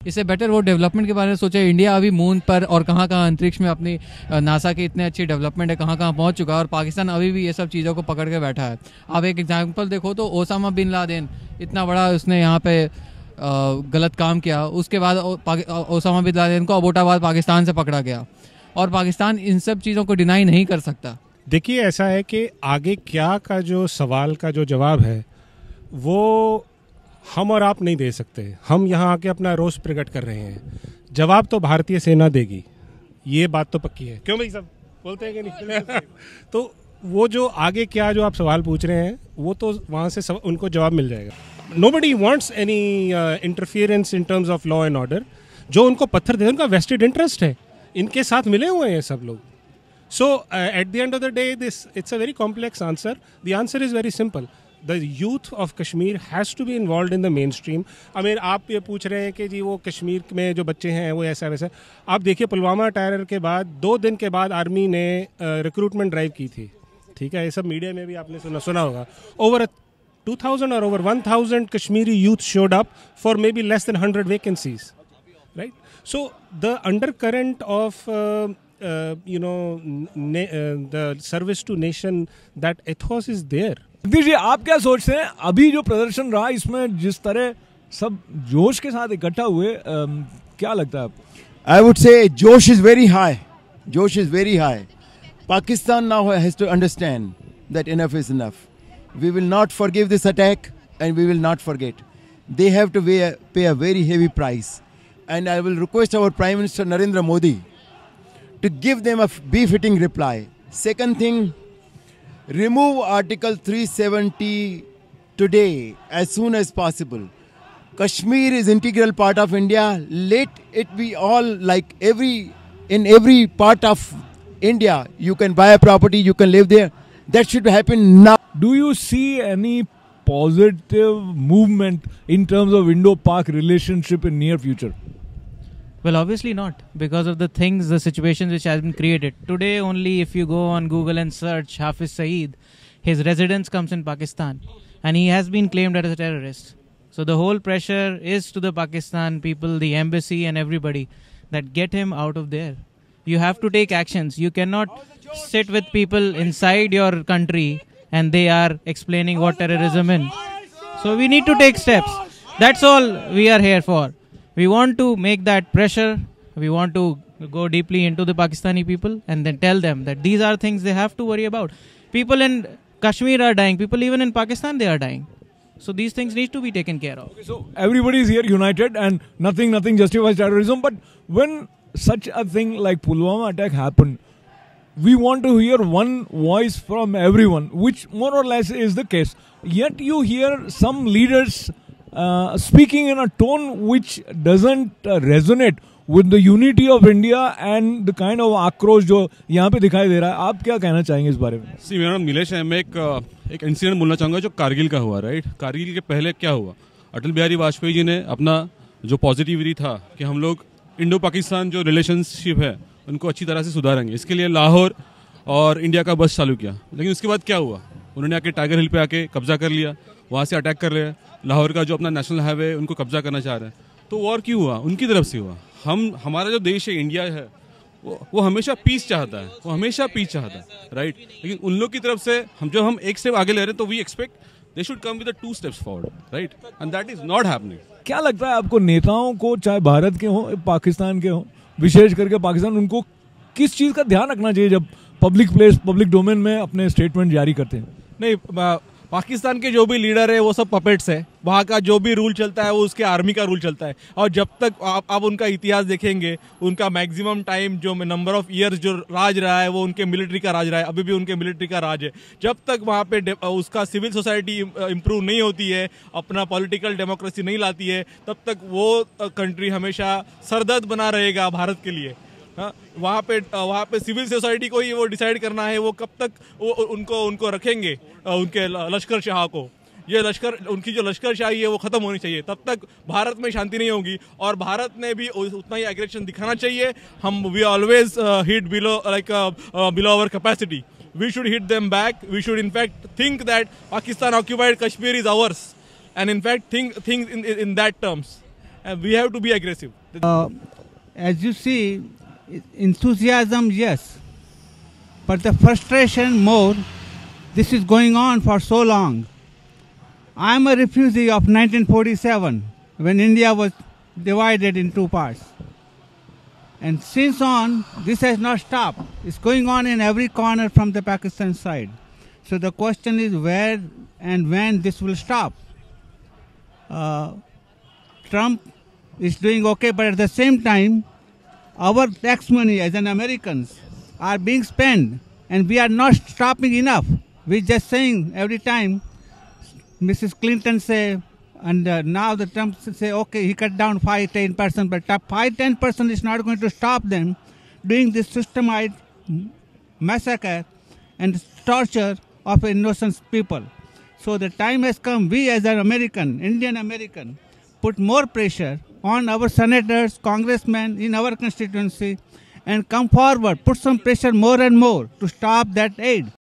इससे बेटर वो डेवलपमेंट के बारे में सोचे। इंडिया अभी मून पर और कहाँ कहाँ अंतरिक्ष में अपनी नासा की इतने अच्छी डेवलपमेंट है, कहाँ कहाँ पहुँच चुका है, और पाकिस्तान अभी भी ये सब चीज़ों को पकड़ के बैठा है। आप एक एग्जांपल देखो तो ओसामा बिन लादेन, इतना बड़ा उसने यहाँ पे गलत काम किया, उसके बाद ओसामा बिन लादेन को अबोटाबाद पाकिस्तान से पकड़ा गया, और पाकिस्तान इन सब चीज़ों को डिनाई नहीं कर सकता। देखिए ऐसा है कि आगे क्या का जो सवाल का जो जवाब है वो हम और आप नहीं दे सकते। हम यहाँ आके अपना रोष प्रकट कर रहे हैं, जवाब तो भारतीय सेना देगी, ये बात तो पक्की है। क्यों भाई सब बोलते हैं कि नहीं? तो वो जो आगे क्या जो आप सवाल पूछ रहे हैं वो तो वहाँ से उनको जवाब मिल जाएगा। Nobody wants any interference in terms of law and order. जो उनको पत्थर दे उनका वेस्टेड इंटरेस्ट है, इनके साथ मिले हुए हैं सब लोग। So at the end of the day, it's a very complex answer. The answer is very simple. The youth of Kashmir has to be involved in the mainstream. अमीर आप ये पूछ रहे हैं कि जी वो कश्मीर में जो बच्चे हैं वो ऐसा वैसा। आप देखिए पुलवामा टेरर के बाद 2 दिन के बाद आर्मी ने रिक्रूटमेंट ड्राइव की थी, ठीक है, ये सब मीडिया में भी आपने सुना होगा। Over 2000 or over 1000 Kashmiri youth showed up for maybe less than 100 vacancies, right? So the undercurrent of the service to nation, that ethos is there. Jagdish ji, आप क्या सोचते हैं अभी जो प्रदर्शन रहा इसमें जिस तरह सब जोश के साथ इकट्ठा हुए, क्या लगता है आपको? I would say Josh is very high. Josh is very high. Pakistan now has to understand that enough is enough. We will not forgive this attack and we will not forget. They have to pay a very heavy price. And I will request our Prime Minister Narendra Modi to give them a befitting reply. Second thing, remove Article 370 today as soon as possible. Kashmir is integral part of India. Let it be all like in every part of India. You can buy a property, you can live there. That should happen now. Do you see any positive movement in terms of Indo-Pak relationship in near future? Well, obviously not, because of the things, the situations which has been created. Today only, if you go on Google and search Hafiz Saeed, his residence comes in Pakistan, and he has been claimed as a terrorist. So the whole pressure is to the Pakistan people, the embassy and everybody, that get him out of there. You have to take actions. You cannot sit with people inside your country and they are explaining what terrorism is. So we need to take steps. That's all we are here for. We want to make that pressure. We want to go deeply into the Pakistani people and then tell them that these are things they have to worry about. People in Kashmir are dying. People even in Pakistan, they are dying. So these things need to be taken care of. Okay, so everybody is here united and nothing justifies terrorism. But when such a thing like Pulwama attack happened, we want to hear one voice from everyone, which more or less is the case. Yet you hear some leaders speaking in a tone which doesn't resonate with the unity of India and the kind of आक्रोश जो यहाँ पे दिखाई दे रहा है। आप क्या कहना चाहेंगे इस बारे में? सी मेरा नाम नीलेश है। मैं एक इंसिडेंट बोलना चाहूँगा जो कारगिल का हुआ, राइट। कारगिल के पहले क्या हुआ, अटल बिहारी वाजपेयी जी ने अपना जो पॉजिटिविटी था कि हम लोग इंडो पाकिस्तान जो रिलेशनशिप है उनको अच्छी तरह से सुधारेंगे, इसके लिए लाहौर और इंडिया का बस चालू किया। लेकिन उसके बाद क्या हुआ, उन्होंने आके टाइगर हिल पे आके कब्जा कर लिया, वहाँ से अटैक कर रहे हैं, लाहौर का जो अपना नेशनल हाईवे उनको कब्जा करना चाह रहे हैं। तो वॉर क्यों हुआ, उनकी तरफ से हुआ। हमारा जो देश है इंडिया है वो हमेशा पीस चाहता है, वो हमेशा पीस चाहता है, राइट। लेकिन उन लोग की तरफ से हम एक स्टेप आगे ले रहे हैं, तो we expect they should come with 2 steps forward, right, and that is not happening. क्या लगता है आपको नेताओं को, चाहे भारत के हों पाकिस्तान के हों, विशेष करके पाकिस्तान, उनको किस चीज़ का ध्यान रखना चाहिए जब पब्लिक प्लेस पब्लिक डोमेन में अपने स्टेटमेंट जारी करते हैं? नहीं, पाकिस्तान के जो भी लीडर है वो सब पपेट्स है। वहाँ का जो भी रूल चलता है वो उसके आर्मी का रूल चलता है। और जब तक आप उनका इतिहास देखेंगे, उनका मैक्सिमम टाइम जो नंबर ऑफ ईयर्स जो राज रहा है वो उनके मिलिट्री का राज रहा है, अभी भी उनके मिलिट्री का राज है। जब तक वहाँ पे उसका सिविल सोसाइटी इम्प्रूव नहीं होती है, अपना पॉलिटिकल डेमोक्रेसी नहीं लाती है, तब तक वो कंट्री हमेशा सरदर्द बना रहेगा भारत के लिए। हाँ, वहाँ पे सिविल सोसाइटी को ही वो डिसाइड करना है वो कब तक वो उनको रखेंगे, उनके लश्कर शाह को। ये उनकी जो लश्करशाही है वो खत्म होनी चाहिए, तब तक भारत में शांति नहीं होगी। और भारत ने भी उतना ही एग्रेशन दिखाना चाहिए। We always hit below our capacity, we should hit them back. We should in fact think that Pakistan occupied Kashmir is ours, and in fact think in that terms. and we have to be aggressive. As you see, enthusiasm, yes, but the frustration more. This is going on for so long. I am a refugee of 1947 when India was divided in two parts. And since on, this has not stopped. It's going on in every corner from the Pakistan side. So the question is where and when this will stop. Trump is doing okay, but at the same time, our tax money as an Americans are being spent, and we are not stopping enough. We're just saying every time Mrs. Clinton say, and now the Trump say, okay, he cut down 5-10%, but 5-10% is not going to stop them doing this systematic massacre and torture of innocent people. So the time has come, we as an American, Indian American, put more pressure on our senators, congressmen in our constituency, and come forward, put some pressure more and more to stop that aid.